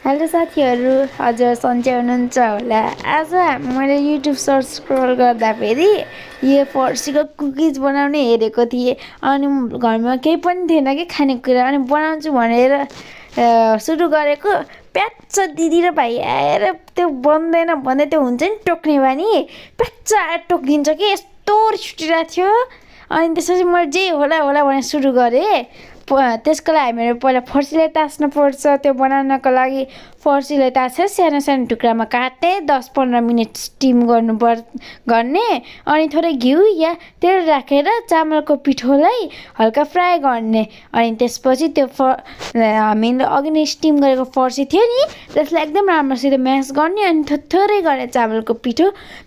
Hello साथीहरू, हजुर सन्चै हुनुहुन्छ होला। आज मैले युट्युब सर्च स्क्रोल गर्दाखेरि यो फर्सीको कुकिज बनाउने हेरेको थिएँ। अनि घरमा केही पनि थिएन कि खानेकुरा, अनि बनाउँछु भनेर सुरु गरेको। प्याच्च दिदी र भाइ आएर त्यो बन्दैन भन्दै, त्यो हुन्छ नि टोक्ने बानी, प्याच्च आएर टोकिदिन्छ कि यस्तो रिस उठिरहेको थियो। अनि त्यसपछि मैले जे होला होला भनेर सुरु गरेँ। त्यसको लागि हामीले पहिला फर्सीलाई तास्नु पर्छ। त्यो बनाउनको लागि फर्सीलाई तासेर सानो सानो टुक्रामा काट्ने, 10-15 मिनट स्टिम गर्ने। अनि थोरै घिउ या तेल राखेर चामलको पिठोलाई हल्का फ्राई गर्ने। अनि त्यसपछि त्यो हामीले अघि नै स्टिम गरेको फर्सी थियो नि, त्यसलाई एकदम राम्रोसित म्यास गर्ने। अनि थोरै गरेर चामलको पिठो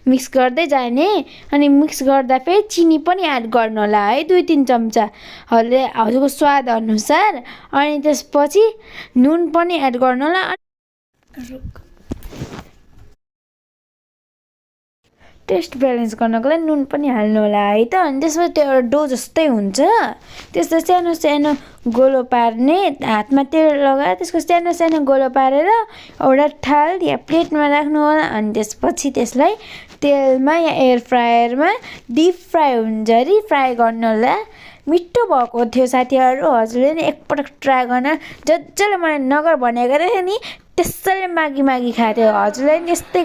मिक्स गर्दै जाने। अनि मिक्स गर्दा फेरि चिनी पनि एड गर्नु होला है, 2-3 चम्चा हजुरको स्वाद अनुसार। अनि त्यसपछि नुन पनि एड गर्नु होला। टेस्ट ब्यालेन्स गर्नको लागि नुन पनि हाल्नु होला है त। अनि त्यसपछि त्यो एउटा डो जस्तै हुन्छ। त्यस्तो सानो सानो गोलो पार्ने, हातमा तेल लगाएर त्यसको सानो सानो गोलो पारेर एउटा थाल या प्लेटमा राख्नु होला। अनि त्यसपछि त्यसलाई तेलमा या एयर फ्रायरमा डिप फ्राई हुन्जरी फ्राई गर्नु होला। मिठो भएको थियो साथीहरू, हजुरले नि एकपटक ट्राई गर्न। जसले मलाई नगर भनेको थियो नि, त्यसैले मागी मागी खाएको थियो। हजुरले नि यस्तै